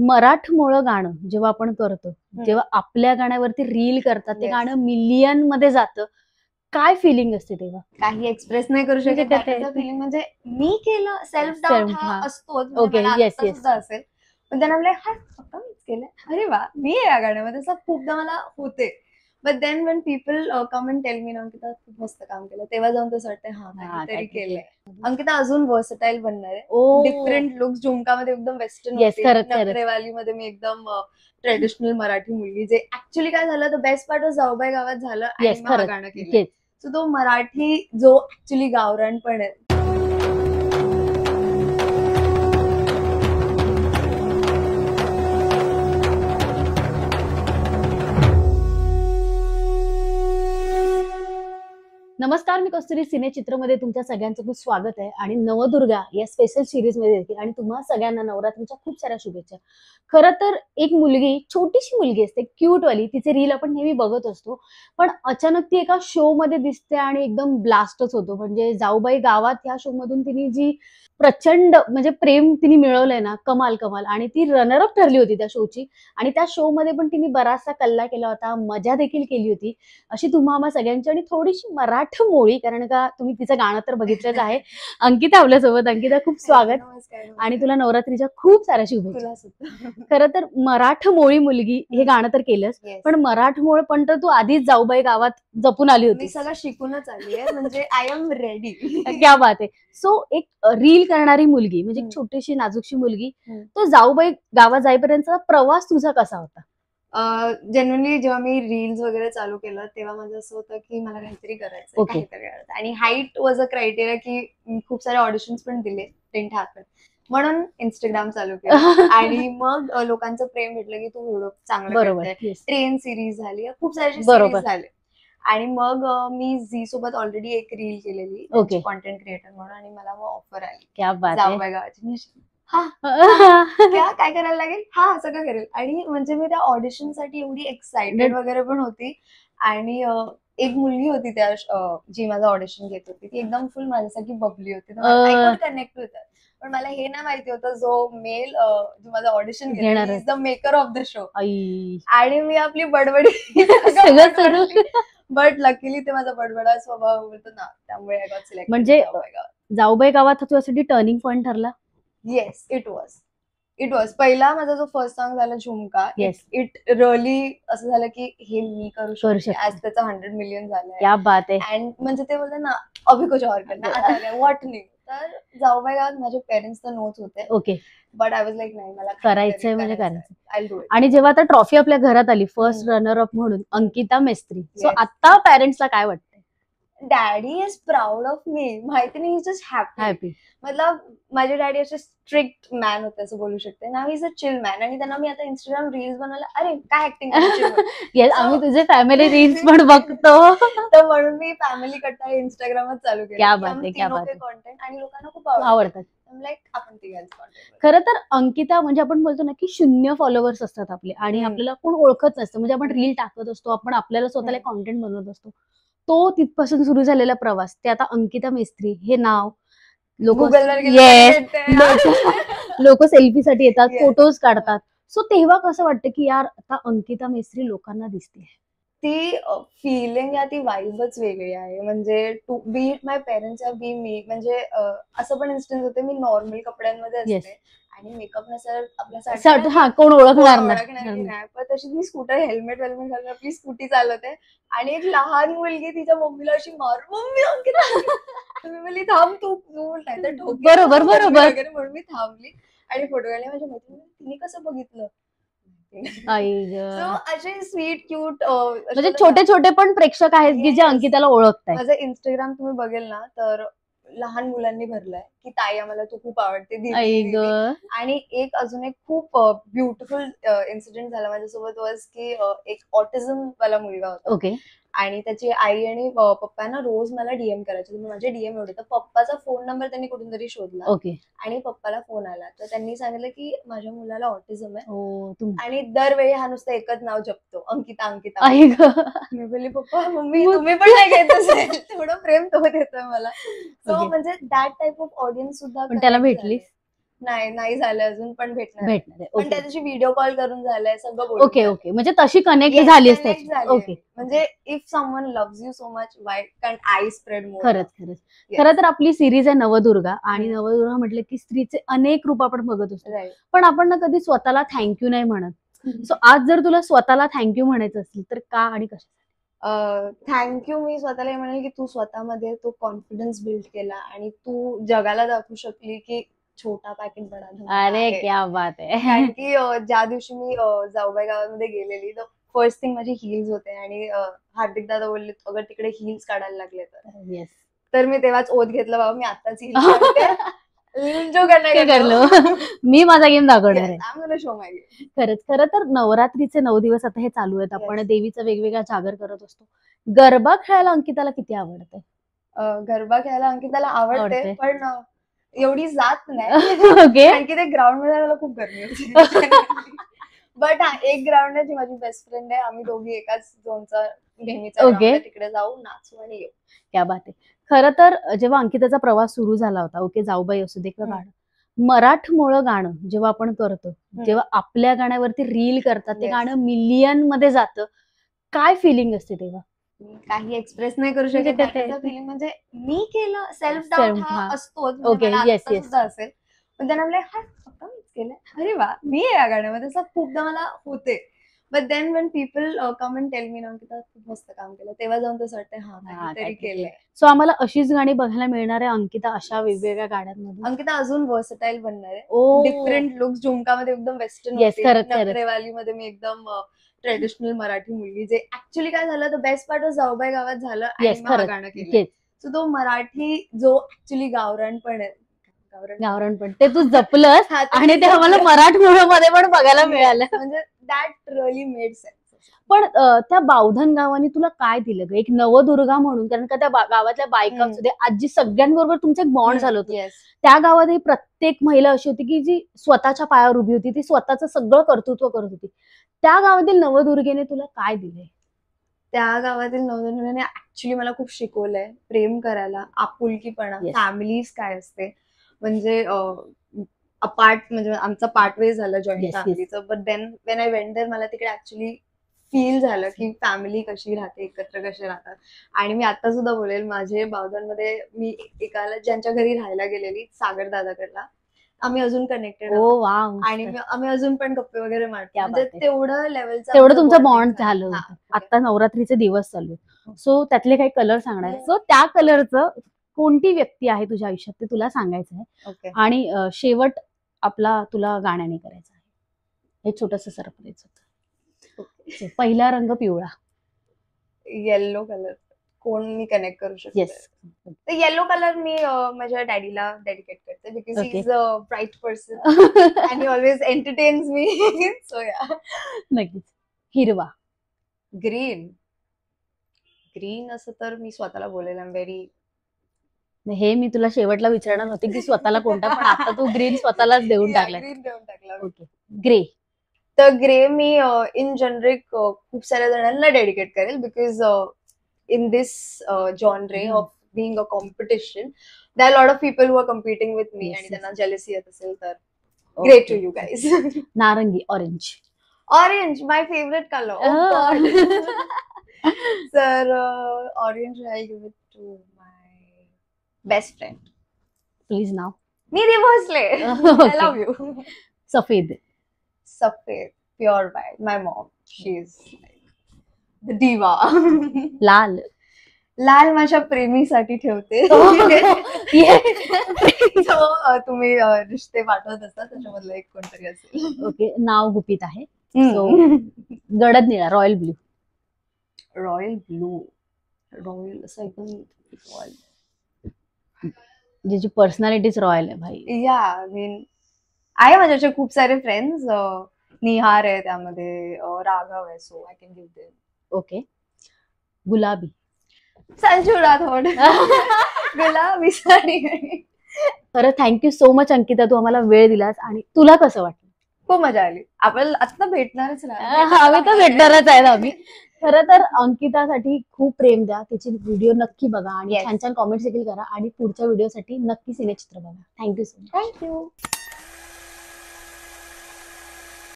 मराठमोळं गाणं जेव्हा आपण करतो, जेव्हा आपल्या गाण्यावरती रील करतात, ते Yes. गाणं मिलियन मध्ये जातं, काय फिलिंग असते तेव्हा? काही एक्सप्रेस नाही करू म्हणजे शकत त्याचा फिलिंग. म्हणजे मी केलं, सेल्फ डाऊट हा असतोच, म्हणजे Okay, मला yes, आता yes. सुद्धा असेल. पण त्यांना म्हणलं हा फक्त मीच केलंय, अरे वा मी आहे या गाण्यामध्ये, असं खूपदा मला होते. But then Wien people come and tell me ना अंकिता खूप मस्त काम केलं, तेव्हा जाऊन तसं वाटतं हा काहीतरी केलंय. अंकिता अजून वर्सटाईल बनणार आहे. ओ डिफरंट लुक्स, झुमकामध्ये एकदम वेस्टर्न Yes, होती, खरंच, खरंच. नखरेवाली मध्ये मी एकदम ट्रेडिशनल मराठी मुलगी. जे ऍक्च्युली काय झालं, द बेस्ट पार्ट ऑफ जाऊबाई गावात झालं आणि येस, मग हा खरंच. गाणं केलं. Yes. सो तो मराठी जो ऍक्च्युली गावरान पण आहे. नमस्कार, मी कस्तुरी सिने चित्रमध्ये तुमच्या सगळ्यांचं खूप स्वागत आहे आणि नवदुर्गा या स्पेशल सिरीज मध्ये देखील आणि तुम्हा सगळ्यांना नवरात्रीच्या खूप साऱ्या शुभेच्छा. खरं तर एक मुलगी, छोटीशी मुलगी असते, क्यूट वाली, तिचे रील आपण नेहमी बघत असतो, पण अचानक ती एका शो मध्ये दिसते आणि एकदम ब्लास्टच होतो. म्हणजे जाऊबाई गावात या शो मधून तिने जी प्रचंड म्हणजे प्रेम तिने मिळवलंय ना, कमाल कमाल. आणि ती रनरअप ठरली होती त्या शोची आणि त्या शो मध्ये पण तिने बराचसा कल्ला केला होता, मजा देखील केली होती. अशी तुम्हा आम्हा सगळ्यांची आणि थोडीशी मराठमोळी, कारण का तुम्ही तिचं गाणं तर बघितलंच आहे. अंकिता आपल्यासोबत. अंकिता, खूप स्वागत नमस्कार. आणि तुला नवरात्रीच्या खूप साऱ्या शुभेच्छा. तुला सुद्धा. खरं तर मराठमोळी मुलगी हे गाणं तर केलंच, Yes. पण मराठमोळ पण तर तू आधीच जाऊबाई गावात जपून आली मी होती. सगळं शिकूनच आली आहे, म्हणजे आय एम रेडी. क्या बात आहे. सो एक रील करणारी मुलगी, म्हणजे एक हम्म. छोटीशी नाजूकशी मुलगी, हम्म. तो जाऊबाई गावात जाईपर्यंतचा प्रवास तुझा कसा होता? जनरली जेव्हा मी रील्स वगैरे चालू केलं तेव्हा माझं असं होतं की मला काहीतरी करायचं, Okay. काहीतरी करायचं. आणि हाईट वॉज अ क्रायटेरिया, की मी खूप सारे ऑडिशन्स पण दिले, didn't happen. म्हणून इंस्टाग्राम चालू केलं आणि मग लोकांचं प्रेम भेटलं की तू व्हिडिओ चांगलं बरोबर. करते. Yes. ट्रेन सिरीज झाली, खूप सारे बरोबर. सिरीज झाले. आणि मग मी झी सोबत ऑलरेडी एक रील केलेली Okay. कॉन्टेंट क्रिएटर म्हणून, आणि मला मग ऑफर आली क्या बात आहे. जाऊबाई गावाची. मी अशी, हा काय करायला लागेल, हा सगळं करेल. आणि म्हणजे मी त्या ऑडिशन साठी एवढी एक्साइटेड वगैरे पण होती. आणि एक मुलगी होती त्या जी माझं ऑडिशन घेत होती, ती एकदम फुल माझ्यासाठी बबली होती. I could connect with her. पण मला हे नाही माहिती होतं जो मेल जो माझं ऑडिशन घेणार घेणार आहे. Is the maker of the show. आई. आणि मी आपली बडबडी सगळं सुरू. बट लकीली ते माझा बडबडा स्वभाव होता ना, त्यामुळे I got selected. म्हणजे जाऊबाई गावात हा तुझ्यासाठी टर्निंग पॉइंट ठरला? Yes, it was. पहिला माझा जो फर्स्ट सॉन्ग झाला झुमका, Yes. इट रिअली असं झालं की हे मी करू करू शकते. शकते. आज त्याचा 100 मिलियन झालाय. क्या बात आहे. अँड म्हणजे ते बोलतात ना, अभी कुछ और करना, आता काय व्हॉट न्यू. तर जाऊबाई गावात माझे पेरेंट्स तर नोच होते, okay, but I was like नाही, मला करायचंय म्हणजे करायचं. I do it. आणि जेव्हा आता ट्रॉफी आपल्या घरात आली, फर्स्ट रनर अप म्हणून अंकिता मेस्त्री, सो Yes. आता पॅरेंट्सला काय वाटतंय? Daddy is proud of me. माहिती नाही, ही जस्ट हॅपी. हॅपी. मतलब माझे डॅडी असे स्ट्रिक्ट मॅन होते असं बोलू शकते ना, इज अ चिल मॅन. आणि त्यांना मी आता इंस्टाग्राम रील्स बनवला, अरे काय ऍक्टिंग करायची. येस, आम्ही तुझे फॅमिली रील्स पण बघतो. तर म्हणून मी फॅमिली कट्टा इंस्टाग्रामच चालू केलं. क्या बात आहे, क्या बात आहे. कॉन्टेंट आणि लोकांना खूप आवडतात. लाईक आपण तिघांचं कॉन्टेंट. खरं तर अंकिता, म्हणजे आपण बोलतो ना की 0 फॉलोअर्स असतात आपले आणि आपल्याला कोण ओळखत नसतं, म्हणजे आपण रील टाकत असतो, आपण आपल्याला स्वतःला कॉन्टेंट बनवत असतो. तो तिथपासून सुरू झालेला प्रवास, ते आता अंकिता मेस्त्री हे नाव लोक सेल्फीसाठी येतात, Yes. फोटोज काढतात. सो तेव्हा कसं वाटतं की यार आता अंकिता मेस्त्री लोकांना दिसते? ती फिलिंग या ती वाईबच वेगळी आहे. म्हणजे टू बी माय पेरेंट्स या बी मी, म्हणजे असं पण इन्स्टन्स होते, मी नॉर्मल कपड्यांमध्ये Yes. असते आणि मेकअप नसेल आपल्यासाठी, हा, कोण ओळखणार ओळखणारी नाही. पण तशी मी स्कूटर हेल्मेट घालून आपली स्कूटी चालवते आणि एक लहान मुलगी तिच्या मम्मीला अशी मार, मम्मी अंकिता. मी म्हणली थांब, तू नाही तर ठोकेल. बरोबर, बरोबर. वगैरे म्हणून मी थांबली आणि फोटो काढले. माझ्या मैत्रिणीने, तिने कसं बघितलं. आई सो असे स्वीट क्यूट, म्हणजे छोटे छोटे पण प्रेक्षक आहेत की जे अंकिताला ओळखतायत. माझं इंस्टाग्राम तुम्ही बघेल ना तर लहान मुलांनी भरलंय की ताई आम्हाला तू खूप आवडते, दीदी. आणि एक अजून एक खूप ब्युटिफुल इन्सिडेंट झाला माझ्यासोबत वॉज की एक ऑटिझम वाला मुलगा होता. ओके. आणि त्याची आई आणि पप्पांना रोज मला डीएम करायचे. माझे डीएम एवढे, तर पप्पाचा फोन नंबर त्यांनी कुठून तरी शोधला. ओके. आणि पप्पाला फोन आला, तर त्यांनी सांगितलं की माझ्या मुलाला ऑटिझम आहे. हो. आणि दरवेळी हा नुसतं एकच नाव जपतो, अंकिता अंकिता. आई ग. मी बोलली पप्पा मम्मी तुम्ही पण नाही घेत असेल, थोडं प्रेम तो देतोय मला. सो म्हणजे दॅट टाइप ऑफ ऑडियन्स सुद्धा पण त्याला भेटलीस? नाही झालं अजून, पण भेटणार आहे. भेटणार आहे. पण ओके त्या दिवशी व्हिडिओ कॉल करून झालंय, सगळं बोलून ओके झालंय. ओके, म्हणजे तशी कनेक्ट Yes, झालीस connect त्याची. झालीये. ओके, म्हणजे if someone loves you so much, Y can't I spread मोर? खरंच खरंच. Yes. खरं तर आपली सिरीज आहे नवदुर्गा, आणि हम्म. नवदुर्गा म्हटलं की स्त्रीचे अनेक रूप आपण बघत असतो, Right. पण आपण ना कधी स्वतःला थँक्यू नाही म्हणत. सो आज जर तुला स्वतःला थँक्यू म्हणायचं असेल तर का आणि कशा? थँक्यू मी स्वतःला हे म्हणेल की तू स्वतःमध्ये तो कॉन्फिडन्स बिल्ड केला आणि तू जगाला दाखवू शकली की छोटा पॅकिंग बडा धमाका अरे आहे. क्या बात आहे. कारण की ज्या दिवशी मी जाऊबाई गावामध्ये गेलेली, तर फर्स्ट थिंग माझी हिल्स होते आणि हार्दिक दादा बोलले अगर तिकडे हिल्स काढायला लागले येस, तर मी तेव्हाच ओत घेतलं, बाबा मी आताच हिल्स काढते. जो करना ते कर लो. मी माझा गेम दाखवणार आहे. Yes, I'm gonna show my game. खरंच. खरं तर नवरात्रीचे 9 दिवस आता हे चालू आहेत, आपण Yes. देवीचा वेगवेगळा जागर करत असतो. गरबा खेळायला अंकिताला किती आवडते? गरबा खेळायला अंकिताला आवडते, आवडते. पण एवढी जात नाही. ओके. कारण की ते ग्राउंड मध्ये मला खूप गरमी होती. बट हा, एक ग्राउंड आहे जी माझी बेस्ट फ्रेंड आहे, आम्ही दोघी एकाच झोनचा नेहमीचा Okay. ground आहे, तिकडे जाऊ नाचू आणि येऊ. क्या बात आहे. खरं तर जेव्हा अंकिताचा प्रवास सुरू झाला होता, ओके, जाऊबाई असू दे किंवा हम्म. गाणं, मराठमोळं गाणं जेव्हा आपण करतो, जेव्हा आपल्या गाण्यावरती रील करतात, ते Yes. गाणं मिलियन मध्ये जातं, काय फिलिंग असते तेव्हा? मी काही एक्सप्रेस नाही करू म्हणजे शकत ते- फिलिंग. म्हणजे मी केलं, सेल्फ डाऊट Self, हा हा. असतोच, Okay, म्हणजे मला yes, आता yes. सुद्धा असेल, पण त्यांना म्हणलं हा फक्त मीच केलंय, अरे वा मी आहे या गाण्यामध्ये, असं खूपदा मला होते. But then Wien people come and tell me ना की खूप मस्त काम केलं, तेव्हा जाऊन तसं वाटतं हा काहीतरी काहीतरी केलंय. सो आम्हाला अशीच गाणी बघायला मिळणार आहे अंकिता अशा वेगवेगळ्या गाण्यांमध्ये. अंकिता अजून वर्सटाईल बनणार आहे. ओ, डिफरंट लुक्स, झुमकामध्ये एकदम वेस्टर्न Yes, होती, खरंच, खरंच. नखरेवाली मध्ये मी एकदम ट्रेडिशनल मराठी मुलगी. जे ऍक्च्युली काय झालं, तर बेस्ट पार्ट जाऊबाई गावात झालं आणि येस, मग हा खरंच. गाणं केलं. येस, सो तो मराठी जो ऍक्च्युली गावरान पण आहे, गावरान पण ते तू जपलंस हा, ते आणि मी ते आम्हाला जपलं. मराठमोळ्यामध्ये पण बघायला मिळालं. म्हणजे दॅट रिअली मेड सेन्स. पण त्या बावधन गावाने तुला काय दिलं ग, एक नवदुर्गा म्हणून? कारण का त्या गावातल्या बायका हम्म. असू दे, आजी, सगळ्यांबरोबर तुमचं एक बॉन्ड झालं होतं. येस. त्या गावातही प्रत्येक महिला अशी होती की जी स्वतःच्या पायावर उभी होती, ती स्वतःचं सगळं कर्तृत्व करत होती. त्या गावातील नवदुर्गेने तुला काय दिलंय? त्या गावातील नवदुर्गेने ऍक्च्युली मला खूप शिकवलंय प्रेम करायला, आपुलकीपणा, Yes. फॅमिलीज काय असते. म्हणजे अपार्ट, म्हणजे आमचा पार्ट वे झालं जॉईंट Yes, yes. फॅमिलीचं, but then when I went there मला तिकडे ऍक्च्युली फील झालं की फॅमिली कशी राहते, एकत्र कसे राहतात. आणि मी आता सुद्धा बोलेल, माझे बावधनमध्ये मी एकाला ज्यांच्या घरी राहायला गेलेली, सागर दादाकडला, आम्ही अजून कनेक्टेड ओ आहोत वाव, आणि आम्ही अजून पण गप्पे वगैरे मारतो. क्या म्हणजे बात आहे. तेवढं लेवलचं तेवढं आमचं तुमचं bonding बॉन्ड झालं हा, होतं. आता नवरात्रीचे दिवस चालू आहेत, सो त्यातले काही कलर सांगणार आहे. Yes. सो त्या कलरचं कोणती व्यक्ती आहे तुझ्या आयुष्यात ते तुला सांगायचं आहे. ओके. आणि शेवट आपला तुला गाण्याने करायचा आहे. हे छोटस सरप्राईज होतं. So, पहिला रंग पिवळा. येल्लो कलर कोण मी कनेक्ट करू शकते. येस. तर येल्लो कलर मी माझ्या डॅडीला डेडिकेट करते, because he Okay. Is a bright person and he always entertains me. So या. नक्कीच. हिरवा. ग्रीन. ग्रीन असं तर मी स्वतःला बोलेल, आय एम व्हेरी. हे मी तुला शेवटला विचारणार होते की स्वतःला कोणता, पण आता तू ग्रीन स्वतःलाच देऊन टाकलाय. ग्रीन देऊन टाकला. ओके. ग्रे. तर ग्रे मी इन जनरिक खूप साऱ्या जणांना डेडिकेट करेल, because in this genre of being a competition there R lot of people who R competing with me, Yes, आणि yes. त्यांना जेलसी येत असेल तर ग्रेट टू यू गाईज. नारंगी. ऑरेंज. ऑरेंज, माय फेवरेट कलर. तर orange I give it to my best friend please now. Nidhi Bhosale. I love you. सफेद. सफेद, pure white, my Maugham, she is the दिवा. लाल. लाल माझ्या प्रेमीसाठी ठेवते. So, तुम्ही रिश्ते पाठवत असता, त्याच्यामधलं एक कोणतरी असेल. ओके. नाव गुपित आहे. So, गडद निळा. Royal blue. Royal blue. Royal असं एकदम रॉयल. ज्याची पर्सनॅलिटीच रॉयल आहे भाई. या आय मीन आहे माझ्याचे खूप सारे फ्रेंड्स. निहार आहे त्यामध्ये, राघव आहे, so I can give them. Okay. गुलाबी. संजू राठोड. गुलाबी साडी. खरं थँक्यू सो मच अंकिता, तू आम्हाला वेळ दिलास. आणि तुला कसं वाटलं? खूप मजा आली. आपण आता भेटणारच आम्ही तर भेटणारच आहेत आम्ही. खरं तर अंकितासाठी खूप प्रेम द्या, तिची व्हिडिओ नक्की बघा आणि Yes. छान छान कॉमेंट्स देखील करा, आणि पुढच्या व्हिडिओसाठी नक्की सिनेचित्र बघा. Thank you so much. थँक्यू.